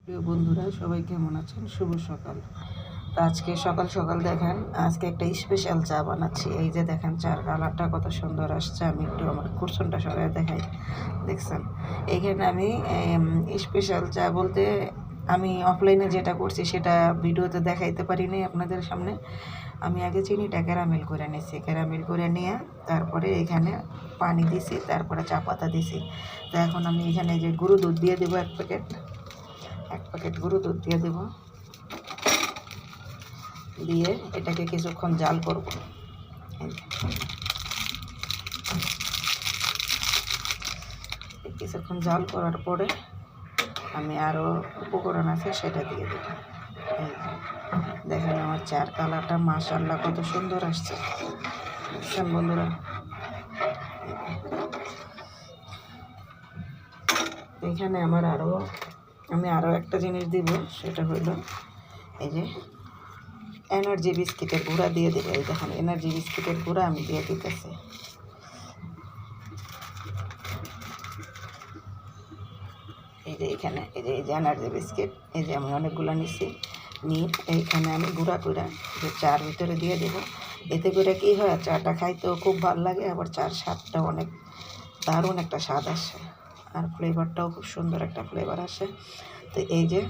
প্রিয় বন্ধুরা, সবাই কেমন আছেন? শুভ সকাল। তো আজকে সকাল সকাল দেখেন, আজকে একটা স্পেশাল চা বানাচ্ছি। এই যে দেখেন, চার কালারটা কত সুন্দর আসছে। আমি একটু আমার কুরসনটা সরাই দেখাই। দেখছেন, এইখানে আমি স্পেশাল চা বলতে আমি অফলাইনে যেটা করছি সেটা ভিডিওতে দেখাইতে পারিনি আপনাদের সামনে। আমি আগে চিনিটা ক্যারামেল করে নিয়েছি। ক্যারামেল করে নিয়ে তারপরে এখানে পানি দিছি, তারপরে চা পাতা দিছি। তো এখন আমি এখানে যে গুঁড়ো দুধ দিয়ে দেবো এক প্যাকেট গুঁড়ো দুধ দিয়ে দেবো। দিয়ে এটাকে কিছুক্ষণ জাল করব। কিছুক্ষণ জাল করার পরে আমি আরও উপকরণ আছে সেটা দিয়ে দেব। দেখেন আমার চার কালারটা মাশাআল্লাহ কত সুন্দর আসছে। বুঝছেন বন্ধুরা? এখানে আমি আরও একটা জিনিস দিব, সেটা হলো এই যে এনার্জি বিস্কিটের গুঁড়া দিয়ে দেবো। এই দেখেন, এনার্জি বিস্কিটের গুঁড়া আমি দিয়ে দিতেছি। এই যে এখানে এই যে এনার্জি বিস্কিট, এই যে আমি অনেকগুলো নিয়ে এইখানে আমি গুঁড়া করে যে চার ভিতরে দিয়ে দেবো। এতে করে কী হয়, চাটা খাইতেও খুব ভালো লাগে, আবার চার স্বাদটাও অনেক দারুণ একটা স্বাদ আসে, আর ফ্লেভারটাও খুব সুন্দর একটা ফ্লেভার আসে। তো এই যে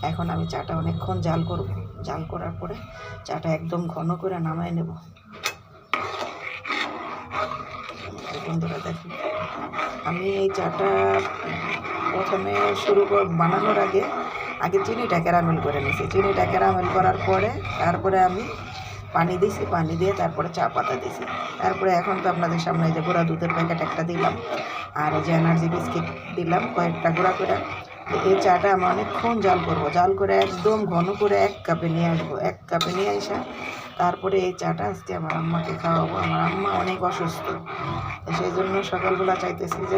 এখন আমি চাটা অনেকক্ষণ জাল করব। জাল করার পরে চাটা একদম ঘন করে নামাই নেব। বন্ধুরা দেখুন, আমি এই চাটা প্রথমে বানানোর আগে চিনিটা ক্যারামেল করে নিয়েছি। চিনিটা ক্যারামেল করার পরে তারপরে আমি পানি দিয়েছি, পানি দিয়ে তারপরে চা পাতা দিয়েছি। তারপরে এখন তো আপনাদের সামনে যে গুঁড়া দুধের প্যাকেট একটা দিলাম, আর এই যে এনার্জি বিস্কিট দিলাম কয়েকটা গুঁড়া করে। এই চাটা আমি অনেকক্ষণ জাল করব। জাল করে একদম ঘন করে এক কাপে নিয়ে আসবো। এক কাপে নিয়ে আসা তারপরে এই চাটা আজকে আমার আম্মাকে খাওয়াবো। আমার আম্মা অনেক অসুস্থ, সেই জন্য সকালবেলা চাইতেছি যে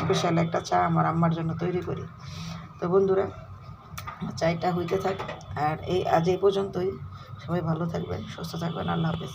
স্পেশাল একটা চা আমার আম্মার জন্য তৈরি করি। তো বন্ধুরা, চাইটা হইতে থাক। আর আজ এই পর্যন্তই। সবাই ভালো থাকবেন, সুস্থ থাকবেন। আল্লাহ হাফেজ।